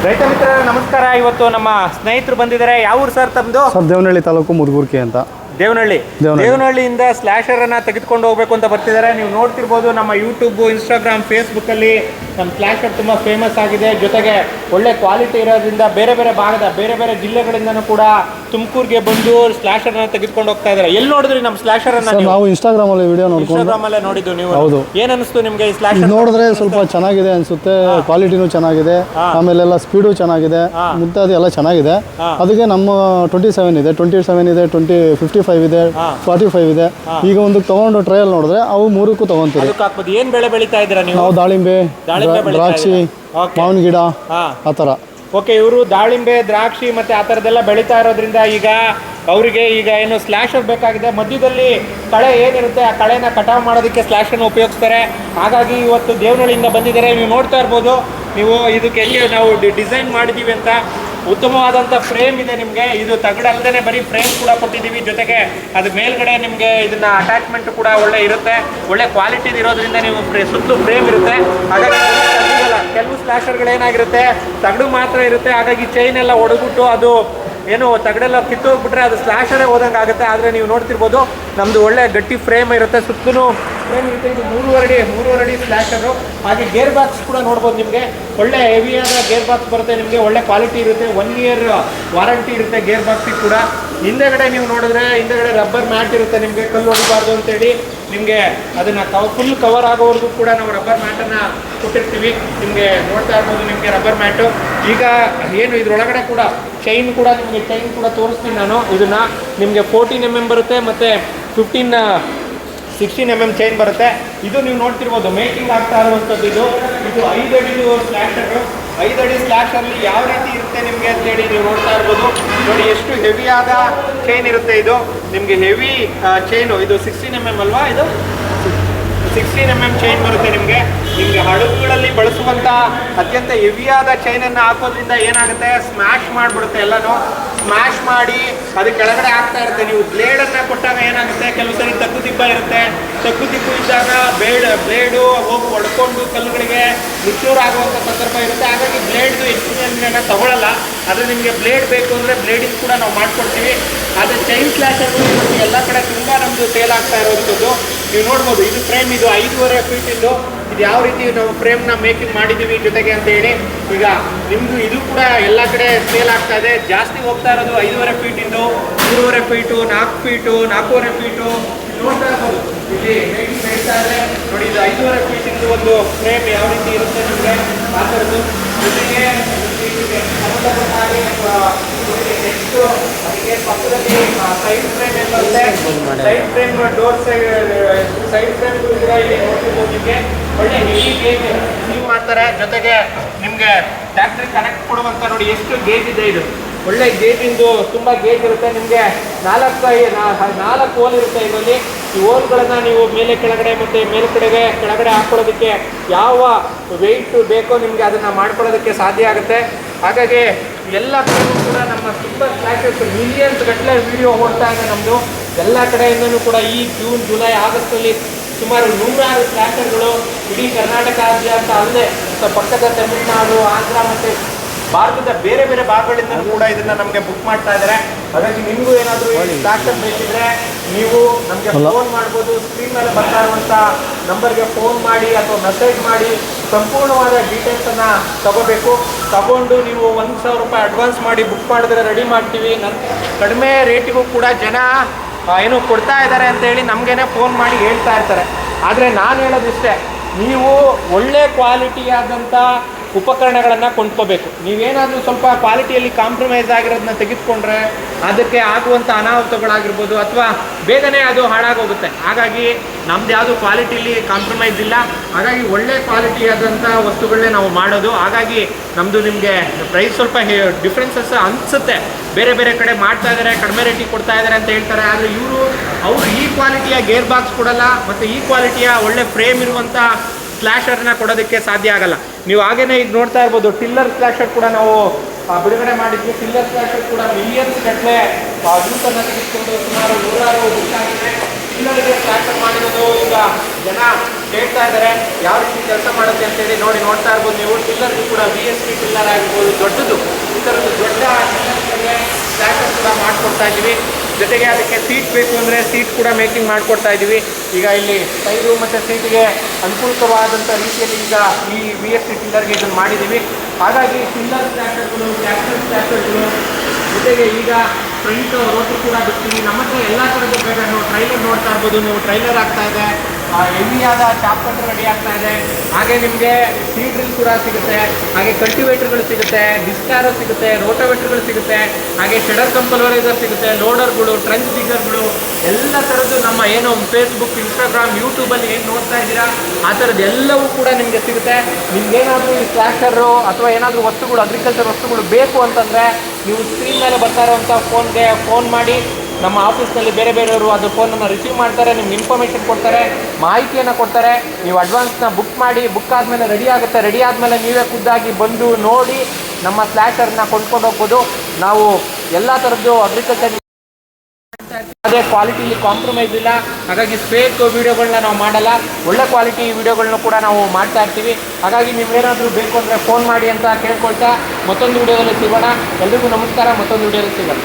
ರೈತ ಮಿತ್ರ ನಮಸ್ಕಾರ. ಇವತ್ತು ನಮ್ಮ ಸ್ನೇಹಿತರು ಬಂದಿದ್ದಾರೆ. ಯಾವ ಊರು ಸರ್ ತಮ್ಮದು? ಸರ್ ದೇವನಹಳ್ಳಿ ತಾಲೂಕು ಮುದುಗುರ್ಕಿ ಅಂತ. ದೇವನಹಳ್ಳಿಯಿಂದ ಸ್ಲಾಶರ್ ಅನ್ನ ತೆಗೆದುಕೊಂಡು ಹೋಗ್ಬೇಕು ಅಂತ ಬರ್ತಿದ್ದಾರೆ. ನೀವು ನೋಡ್ತಿರ್ಬೋದು ನಮ್ಮ ಯೂಟ್ಯೂಬ್, ಇನ್ಸ್ಟಾಗ್ರಾಮ್, ಫೇಸ್ಬುಕ್ ಅಲ್ಲಿ ನಮ್ಮ ಸ್ಲಾಶರ್ ತುಂಬಾ ಫೇಮಸ್ ಆಗಿದೆ. ಜೊತೆಗೆ ಒಳ್ಳೆ ಕ್ವಾಲಿಟಿ ಇರೋದ್ರಿಂದ ಬೇರೆ ಬೇರೆ ಜಿಲ್ಲೆಗಳಿಂದನೂ ಕೂಡ ತುಮಕೂರಿಗೆ ಬಂದು ಸ್ಲಾಶರ್ ಅನ್ನ ತೆಗೆದುಕೊಂಡು ಹೋಗ್ತಾ ಇದ್ದಾರೆ. ಎಲ್ಲಿ ನೋಡಿದ್ರಿ ನಮ್ಮ ಸ್ಲಾಶರ್ ಅನ್ನ? ನಾವು ಇನ್ಸ್ಟಾಗ್ರಾಮ್ ಅಲ್ಲಿ ವಿಡಿಯೋ ಇನ್ಸ್ಟಾಗ್ರಾಮ್ ನೋಡಿದ್ದು ನೀವು. ಹೌದು. ಏನ್ ಅನಿಸ್ತು ನಿಮ್ಗೆ ಈ ಸ್ಲಾಶರ್ ನೋಡಿದ್ರೆ? ಸ್ವಲ್ಪ ಚೆನ್ನಾಗಿದೆ ಅನ್ಸುತ್ತೆ, ಕ್ವಾಲಿಟಿನೂ ಚೆನ್ನಾಗಿದೆ, ಆಮೇಲೆಲ್ಲ ಸ್ಪೀಡು ಚೆನ್ನಾಗಿದೆ, ಮುಂತಾದ ಎಲ್ಲ ಚೆನ್ನಾಗಿದೆ. ಅದಕ್ಕೆ ನಮ್ಮ 27 ಇದೆ, 55 ಇದೆ, 45 ಇದೆ. ಈಗ ಒಂದು ತಗೊಂಡು ಟ್ರಯಲ್ ನೋಡಿದ್ರೆ ಅವು ಮೂರಕ್ಕೂ ತಗೊಂತೀರಿ. ಏನ್ ಬೆಳೆ ಬೆಳೀತಾ ಇದ್ದೀರಾ ನೀವು? ನಾವು ದಾಳಿಂಬೆ, ದ್ರಾಕ್ಷಿ, ಮಾವಿನ ಗಿಡ ಆ ಥರ. ಓಕೆ, ಇವರು ದಾಳಿಂಬೆ, ದ್ರಾಕ್ಷಿ ಮತ್ತೆ ಆ ಥರದ್ದೆಲ್ಲ ಬೆಳೀತಾ ಇರೋದ್ರಿಂದ ಈಗ ಅವರಿಗೆ ಏನು ಸ್ಲಾಶರ್ ಬೇಕಾಗಿದೆ. ಮಧ್ಯದಲ್ಲಿ ಕಳೆ ಏನಿರುತ್ತೆ ಆ ಕಳೆನ ಕಟಾವು ಮಾಡೋದಕ್ಕೆ ಸ್ಲಾಶನ್ನು ಉಪಯೋಗಿಸ್ತಾರೆ. ಹಾಗಾಗಿ ಇವತ್ತು ದೇವನಹಳ್ಳಿಯಿಂದ ಬಂದಿದ್ದಾರೆ. ನೀವು ನೋಡ್ತಾ ಇರ್ಬೋದು. ನೀವು ಇದಕ್ಕೆ ಹೆಂಗೆ ನಾವು ಡಿಸೈನ್ ಮಾಡಿದ್ದೀವಿ ಅಂತ. ಉತ್ತಮವಾದಂಥ ಫ್ರೇಮ್ ಇದೆ ನಿಮಗೆ. ಇದು ತಗಡಲ್ಲದೆ ಬರೀ ಫ್ರೇಮ್ ಕೂಡ ಕೊಟ್ಟಿದ್ದೀವಿ. ಜೊತೆಗೆ ಅದು ಮೇಲ್ಗಡೆ ನಿಮಗೆ ಇದನ್ನ ಅಟ್ಯಾಚ್ಮೆಂಟ್ ಕೂಡ ಒಳ್ಳೆ ಇರುತ್ತೆ. ಒಳ್ಳೆ ಕ್ವಾಲಿಟಿ ಇರೋದ್ರಿಂದ ನೀವು ಸುತ್ತಲೂ ಫ್ರೇಮ್ ಇರುತ್ತೆ. ಹಾಗಾಗಿ ಕೆಲವು ಸ್ಲಾಶರ್ಗಳೇನಾಗಿರುತ್ತೆ ತಗಡು ಮಾತ್ರ ಇರುತ್ತೆ. ಹಾಗಾಗಿ ಚೈನ್ ಎಲ್ಲ ಒಡೆದ್ಬಿಟ್ಟು ಅದು ಏನು ತಗಡೆಲ್ಲ ಕಿತ್ತೋಗ್ಬಿಟ್ರೆ ಅದು ಸ್ಲಾಶರೇ ಹೋದಂಗೆ ಆಗುತ್ತೆ. ಆದರೆ ನೀವು ನೋಡ್ತಿರ್ಬೋದು ನಮ್ಮದು ಒಳ್ಳೆ ಗಟ್ಟಿ ಫ್ರೇಮ್ ಇರುತ್ತೆ. ಸುತ್ತಲೂ ಫ್ರೇಮ್ ಇರುತ್ತೆ. ಇದು 3.5 ಅಡಿ ಸ್ಲಾಶರು. ಹಾಗೆ ಗೇರ್ ಬಾಕ್ಸ್ ಕೂಡ ನೋಡ್ಬೋದು. ನಿಮಗೆ ಒಳ್ಳೆ ಹೆವಿಯಾದ ಗೇರ್ ಬಾಕ್ಸ್ ಬರುತ್ತೆ. ನಿಮಗೆ ಒಳ್ಳೆ ಕ್ವಾಲಿಟಿ ಇರುತ್ತೆ. 1 ಇಯರ್ ವಾರಂಟಿ ಇರುತ್ತೆ ಗೇರ್ ಬಾಕ್ಸಿಗೆ ಕೂಡ. ಹಿಂದೆಗಡೆ ನೀವು ನೋಡಿದ್ರೆ ಹಿಂದೆಗಡೆ ರಬ್ಬರ್ ಮ್ಯಾಟ್ ಇರುತ್ತೆ. ನಿಮಗೆ ಕಲ್ಲು ಹೊಡಿಬಾರ್ದು ಅಂತೇಳಿ ನಿಮಗೆ ಅದನ್ನು ಫುಲ್ ಕವರ್ ಆಗೋವರೆಗೂ ಕೂಡ ನಾವು ರಬ್ಬರ್ ಮ್ಯಾಟನ್ನು ಕೊಟ್ಟಿರ್ತೀವಿ. ನಿಮಗೆ ನೋಡ್ತಾ ಇರ್ಬೋದು ನಿಮಗೆ ರಬ್ಬರ್ ಮ್ಯಾಟು. ಈಗ ಏನು ಇದರೊಳಗಡೆ ಕೂಡ ಚೈನ್ ಕೂಡ ತೋರಿಸ್ತೀನಿ ನಾನು. ಇದನ್ನು ನಿಮಗೆ 14 mm ಬರುತ್ತೆ ಮತ್ತು 16 mm ಚೈನ್ ಬರುತ್ತೆ. ಇದು ನೀವು ನೋಡ್ತಿರ್ಬೋದು ಮೇಕಿಂಗ್ ಆಗ್ತಾ ಇರುವಂಥದ್ದು. ಇದು 5 ಅಡಿ ಸ್ಲಾಶರು. 5 ಅಡಿ ಸ್ಲಾಶಲ್ಲಿ ಯಾವ ರೀತಿ ಇರುತ್ತೆ ನಿಮಗೆ ಅಂತೇಳಿ ನೀವು ನೋಡ್ತಾ ಇರ್ಬೋದು. ನೋಡಿ ಎಷ್ಟು ಹೆವಿಯಾದ ಚೈನ್ ಇರುತ್ತೆ. ಇದು ನಿಮಗೆ ಹೆವಿ ಚೈನು. ಇದು 16 mm ಅಲ್ವಾ? ಇದು 16 mm ಚೈನ್ ಬರುತ್ತೆ. ನಿಮಗೆ ಹಡಗುಗಳಲ್ಲಿ ಬಳಸುವಂಥ ಅತ್ಯಂತ ಹೆವಿಯಾದ ಚೈನನ್ನು ಹಾಕೋದ್ರಿಂದ ಏನಾಗುತ್ತೆ, ಸ್ಮ್ಯಾಶ್ ಮಾಡಿಬಿಡುತ್ತೆ. ಎಲ್ಲನೂ ಸ್ಮ್ಯಾಶ್ ಮಾಡಿ ಅದು ಕೆಳಗಡೆ ಆಗ್ತಾ ಇರುತ್ತೆ. ನೀವು ಬ್ಲೇಡನ್ನು ಕೊಟ್ಟಾಗ ಏನಾಗುತ್ತೆ, ಕೆಲವು ಸರಿ ತಗ್ಗು ದಿಬ್ಬ ಇರುತ್ತೆ. ತಗ್ಗು ದಿಬ್ಬು ಇದ್ದಾಗ ಬ್ಲೇಡು ಹೋಗಿ ಹೊಡ್ಕೊಂಡು ಕಲ್ಲುಗಳಿಗೆ ನುಚ್ಚೂರು ಆಗುವಂಥ ಸಂದರ್ಭ ಇರುತ್ತೆ. ಹಾಗಾಗಿ ಬ್ಲೇಡ್ದು ಹೆಚ್ಚಿನ ತಗೊಳ್ಳಲ್ಲ. ಆದರೆ ನಿಮಗೆ ಬ್ಲೇಡ್ ಬೇಕು ಅಂದರೆ ಬ್ಲೇಡಿಂದ ಕೂಡ ನಾವು ಮಾಡಿಕೊಡ್ತೀವಿ. ಆದರೆ ಚೈನ್ ಸ್ಲಾಶರ್ಗಳು ಎಲ್ಲ ಕಡೆ ತುಂಬ ನಮ್ಮದು ಸೇಲ್ ಆಗ್ತಾ ಇರೋವಂಥದ್ದು ನೀವು ನೋಡ್ಬೋದು. ಇದು ಫ್ರೇಮ್, ಇದು 5.5 ಫೀಟ್ ಇದು ಯಾವ ರೀತಿ ನಾವು ಫ್ರೇಮ್ನ ಮೇಕಿಂಗ್ ಮಾಡಿದ್ದೀವಿ ಜೊತೆಗೆ ಅಂತ ಹೇಳಿ. ಈಗ ನಿಮ್ಮದು ಇದು ಕೂಡ ಎಲ್ಲ ಕಡೆ ಸೇಲ್ ಆಗ್ತಾ ಇದೆ. ಜಾಸ್ತಿ ಹೋಗ್ತಾ ಇರೋದು 5.5 ಫೀಟ್, 3.5 ಫೀಟು, 4 ಫೀಟು, 4.5 ಫೀಟು ನೋಡ್ತಾ ಇರ್ಬೋದು. ಇಲ್ಲಿ ಮೇಕಿಂಗ್ ನಡೀತಾ ಇದೆ ನೋಡಿ. ಇದು 5.5 ಫೀಟ್ ಒಂದು ಫ್ರೇಮ್ ಯಾವ ರೀತಿ ಇರುತ್ತೆ ನಿಮಗೆ ಆ ಥರದ್ದು. ಜೊತೆಗೆ ಸಂಬಂಧಪಟ್ಟ ಹಾಗೆ ನೆಕ್ಸ್ಟ್ ಅದಕ್ಕೆ ಪಕ್ಕದಲ್ಲಿ ಸೈಡ್ ಫ್ರೇಮ್ ಏನು ಬರುತ್ತೆ, side frame door side frame ಕೂಡ ಇಲ್ಲಿ ನೋಡ್ತಿರ್ಬೋದು. ನಿಮಗೆ ಒಳ್ಳೆ ಹೆವಿ ಗೇಜ್ ನೀವು ಮಾಡ್ತಾರೆ. ಜೊತೆಗೆ ನಿಮಗೆ ಫ್ಯಾಕ್ಟ್ರಿ ಕನೆಕ್ಟ್ ಕೊಡುವಂಥ ನೋಡಿ ಎಷ್ಟು ಗೇಜ್ ಇದೆ. ಇದು ಒಳ್ಳೆ ಗೇಜಿಂದು ತುಂಬ ಗೇಜ್ ಇರುತ್ತೆ. ನಿಮಗೆ 4 ಹೋಲ್ ಇರುತ್ತೆ ಇದರಲ್ಲಿ. ಈ ಹೋಲ್ಗಳನ್ನು ನೀವು ಮೇಲೆ ಕೆಳಗಡೆ ಮತ್ತು ಕೆಳಗಡೆ ಹಾಕೊಳ್ಳೋದಕ್ಕೆ ಯಾವ ವೆಯ್ಟ್ ಬೇಕೋ ನಿಮಗೆ ಅದನ್ನು ಮಾಡ್ಕೊಳ್ಳೋದಕ್ಕೆ ಸಾಧ್ಯ ಆಗುತ್ತೆ. ಹಾಗಾಗಿ ಎಲ್ಲ ಕಡೆಯೂ ಕೂಡ ನಮ್ಮ ಸೂಪರ್ ಸ್ಲಾಶರ್ಸ್ ಮಿಲಿಯನ್ಸ್ ಗಟ್ಟಲೆ ವಿಡಿಯೋ ಓಡ್ತಾ ಇದೆ ನಮ್ಮದು. ಎಲ್ಲ ಕಡೆಯಿಂದನೂ ಕೂಡ ಈ ಜೂನ್, ಜುಲೈ, ಆಗಸ್ಟಲ್ಲಿ ಸುಮಾರು 100 ಸ್ಲಾಶರ್ಗಳು ಇಡೀ ಕರ್ನಾಟಕಾದ್ಯಂತ ಅಲ್ಲದೆ ಪಕ್ಕದ ತಮಿಳುನಾಡು, ಆಂಧ್ರ ಮತ್ತು ಭಾರತದ ಬೇರೆ ಭಾಗಗಳಿಂದ ಕೂಡ ಇದನ್ನು ನಮಗೆ ಬುಕ್ ಮಾಡ್ತಾ ಇದ್ದಾರೆ. ಹಾಗಾಗಿ ನಿಮಗೂ ಏನಾದರೂ ಸ್ಲಾಶರ್ ಬೇಕಿದ್ರೆ ನೀವು ನಮಗೆ ಫೋನ್ ಮಾಡ್ಬೋದು. ಸ್ಕ್ರೀನ್ ಮೇಲೆ ಬರ್ತಾ ಇರುವಂಥ ನಂಬರ್ಗೆ ಫೋನ್ ಮಾಡಿ ಅಥವಾ ಮೆಸೇಜ್ ಮಾಡಿ ಸಂಪೂರ್ಣವಾದ ಡೀಟೇಲ್ಸನ್ನು ತಗೊಂಡು ನೀವು 1,000 ರೂಪಾಯಿ ಅಡ್ವಾನ್ಸ್ ಮಾಡಿ ಬುಕ್ ಮಾಡಿದ್ರೆ ರೆಡಿ ಮಾಡ್ತೀವಿ. ಕಡಿಮೆ ರೇಟಿಗೂ ಕೂಡ ಜನ ಏನು ಕೊಡ್ತಾ ಇದ್ದಾರೆ ಅಂತೇಳಿ ನಮಗೇನೆ ಫೋನ್ ಮಾಡಿ ಹೇಳ್ತಾ ಇರ್ತಾರೆ. ಆದರೆ ನಾನು ಹೇಳೋದಿಷ್ಟೇ, ನೀವು ಒಳ್ಳೆ ಕ್ವಾಲಿಟಿಯಾದಂಥ ಉಪಕರಣಗಳನ್ನು ಕೊಂಡ್ಕೋಬೇಕು. ನೀವೇನಾದರೂ ಸ್ವಲ್ಪ ಕ್ವಾಲಿಟಿಯಲ್ಲಿ ಕಾಂಪ್ರಮೈಸ್ ಆಗಿರೋದನ್ನ ತೆಗೆದುಕೊಂಡ್ರೆ ಅದಕ್ಕೆ ಆಗುವಂಥ ಅನಾಹುತಗಳಾಗಿರ್ಬೋದು ಅಥವಾ ಬೇಗನೆ ಅದು ಹಾಳಾಗೋಗುತ್ತೆ. ಹಾಗಾಗಿ ನಮ್ದು ಯಾವುದು ಕ್ವಾಲಿಟಿಲಿ ಕಾಂಪ್ರಮೈಸ್ ಇಲ್ಲ. ಹಾಗಾಗಿ ಒಳ್ಳೆ ಕ್ವಾಲಿಟಿಯಾದಂಥ ವಸ್ತುಗಳನ್ನೇ ನಾವು ಮಾಡೋದು. ಹಾಗಾಗಿ ನಮ್ಮದು ನಿಮಗೆ ಪ್ರೈಸ್ ಸ್ವಲ್ಪ ಡಿಫ್ರೆನ್ಸಸ್ ಅನಿಸುತ್ತೆ. ಬೇರೆ ಕಡೆ ಮಾಡ್ತಾ ಇದ್ದಾರೆ, ಕಡಿಮೆ ರೇಟಿಗೆ ಕೊಡ್ತಾ ಇದ್ದಾರೆ ಅಂತ ಹೇಳ್ತಾರೆ. ಆದರೆ ಅವರು ಈ ಕ್ವಾಲಿಟಿಯ ಗೇರ್ ಬಾಕ್ಸ್ ಕೊಡಲ್ಲ ಮತ್ತು ಈ ಕ್ವಾಲಿಟಿಯ ಒಳ್ಳೆ ಫ್ರೇಮ್ ಇರುವಂಥ ಸ್ಲಾಶರ್ನ ಕೊಡೋದಕ್ಕೆ ಸಾಧ್ಯ ಆಗಲ್ಲ. ನೀವು ಹಾಗೇನೇ ಈಗ ನೋಡ್ತಾ ಇರ್ಬೋದು, ಟಿಲ್ಲರ್ ಸ್ಲಾಶರ್ ಕೂಡ ನಾವು ಬಿಡುಗಡೆ ಮಾಡಿದ್ವಿ. ಟಿಲ್ಲರ್ ಸ್ಲಾಶರ್ ಕೂಡ ಮಿಲಿಯನ್ಸ್ ಗಟ್ಟಲೆ ಯೂಸನ್ನು ತೆಗೆದುಕೊಂಡು ಸುಮಾರು 100 ಬುಕ್ ಆಗಿದೆ. ಪಿಲ್ಲರ್ಗೆ ಸ್ಲಾಟರ್ ಮಾಡಿರೋದು ಈಗ ಜನ ಕೇಳ್ತಾ ಇದ್ದಾರೆ ಯಾವ ರೀತಿ ಕೆಲಸ ಮಾಡುತ್ತೆ ಅಂತೇಳಿ. ನೋಡ್ತಾ ಇರ್ಬೋದು ನೀವು. ಪಿಲ್ಲರ್ಗೂ ಕೂಡ VSP ಪಿಲ್ಲರ್ ಆಗಿರ್ಬೋದು, ದೊಡ್ಡದು ಈ ಥರದ್ದು ದೊಡ್ಡ ಸ್ಲಾಟರ್ ಕೂಡ ಮಾಡಿಕೊಡ್ತಾ ಇದ್ದೀವಿ. ಜೊತೆಗೆ ಅದಕ್ಕೆ ಸೀಟ್ ಬೇಕು ಅಂದರೆ ಸೀಟ್ ಕೂಡ ಮೇಕಿಂಗ್ ಮಾಡಿಕೊಡ್ತಾ ಇದ್ದೀವಿ. ಈಗ ಇಲ್ಲಿ ಟೈರು ಮತ್ತು ಸೀಟಿಗೆ ಅನುಕೂಲವಾದಂಥ ರೀತಿಯಲ್ಲಿ ಈಗ ಈ VSP ಪಿಲ್ಲರ್ಗೆ ಇದನ್ನು ಮಾಡಿದ್ದೀವಿ. ಹಾಗಾಗಿ ಪಿಲ್ಲರ್ ಸ್ಲಾಟರ್ಗಳು, ಕ್ಯಾಪ್ಟನ್ ಸ್ಲಾಟರ್ಗಳು, ಜೊತೆಗೆ ಈಗ ಫ್ರಂಟ್ ರೋಟರ್ ಕೂಡ ಬಿಡ್ತೀವಿ. ನಮ್ಮ ಹತ್ರ ಎಲ್ಲ ಥರದ್ದು ಬೇಗ ಟ್ರೈಲರ್ ನೋಡ್ತಾ ಇರ್ಬೋದು ನೀವು. ಟ್ರೈಲರ್ ಆಗ್ತಾ ಇದೆ, ಹೆವಿಯಾದ ಚಾಪ್ ಕಟ್ರ್ ರೆಡಿ ಆಗ್ತಾ ಇದೆ. ಹಾಗೆ ನಿಮಗೆ ಸೀಡ್ ಡ್ರಿಲ್ ಕೂಡ ಸಿಗುತ್ತೆ, ಹಾಗೆ ಕಲ್ಟಿವೇಟರ್ಗಳು ಸಿಗುತ್ತೆ, ಡಿಸ್ಕಾರೋ ಸಿಗುತ್ತೆ, ರೋಟೋವೇಟರ್ಗಳು ಸಿಗುತ್ತೆ, ಹಾಗೆ ಶೆಡರ್ ಕಂಪಲ್ವರೈಸರ್ ಸಿಗುತ್ತೆ, ಲೋಡರ್ಗಳು, ಟ್ರಂಚ್ ದಿಗ್ಗರ್ಗಳು, ಎಲ್ಲ ಥರದ್ದು ನಮ್ಮ ಏನು ಫೇಸ್ಬುಕ್, ಇನ್ಸ್ಟಾಗ್ರಾಮ್, ಯೂಟ್ಯೂಬಲ್ಲಿ ಏನು ನೋಡ್ತಾ ಇದ್ದೀರಾ ಆ ಥರದ್ದು ಎಲ್ಲವೂ ಕೂಡ ನಿಮಗೆ ಸಿಗುತ್ತೆ. ನಿಮ್ಗೇನಾದರೂ ಈ ಸ್ಲಾಶರು ಅಥವಾ ಏನಾದರೂ ವಸ್ತುಗಳು, ಅಗ್ರಿಕಲ್ಚರ್ ವಸ್ತುಗಳು ಬೇಕು ಅಂತಂದರೆ ನೀವು ಸ್ಕ್ರೀನ್ ಮೇಲೆ ಬರ್ತಾ ಇರೋವಂಥ ಫೋನ್ಗೆ ಫೋನ್ ಮಾಡಿ. ನಮ್ಮ ಆಫೀಸ್ನಲ್ಲಿ ಬೇರೆಯವರು ಅದು ಫೋನನ್ನು ರಿಸೀವ್ ಮಾಡ್ತಾರೆ, ನಿಮ್ಗೆ ಇನ್ಫಾರ್ಮೇಷನ್ ಕೊಡ್ತಾರೆ, ಮಾಹಿತಿಯನ್ನು ಕೊಡ್ತಾರೆ. ನೀವು ಅಡ್ವಾನ್ಸ್ನ ಬುಕ್ ಮಾಡಿ, ಬುಕ್ ಆದಮೇಲೆ ರೆಡಿ ಆಗುತ್ತೆ. ರೆಡಿ ಆದಮೇಲೆ ನೀವೇ ಖುದ್ದಾಗಿ ಬಂದು ನೋಡಿ ನಮ್ಮ ಸ್ಲಾಶರ್ನ ಕೊಂಡ್ಕೊಂಡು ಹೋಗ್ಬೋದು. ನಾವು ಎಲ್ಲ ಥರದ್ದು ಅಗ್ರಿಕಲ್ಚರ್ ಅದೇ ಕ್ವಾಲಿಟಿಲಿ ಕಾಂಪ್ರಮೈಸ್ ಇಲ್ಲ. ಹಾಗಾಗಿ ಫೇಕ್ ವಿಡಿಯೋಗಳನ್ನ ನಾವು ಮಾಡಲ್ಲ, ಒಳ್ಳೆ ಕ್ವಾಲಿಟಿ ವಿಡಿಯೋಗಳನ್ನ ಕೂಡ ನಾವು ಮಾಡ್ತಾ ಇರ್ತೀವಿ. ಹಾಗಾಗಿ ನೀವೇನಾದರೂ ಬೇಕು ಅಂದರೆ ಫೋನ್ ಮಾಡಿ ಅಂತ ಕೇಳ್ಕೊಳ್ತಾ ಮತ್ತೊಂದು ವಿಡಿಯೋದಲ್ಲಿ ಸಿಗೋಣ. ಎಲ್ರಿಗೂ ನಮಸ್ಕಾರ. ಮತ್ತೊಂದು ವಿಡಿಯೋದಲ್ಲಿ ಸಿಗೋಣ.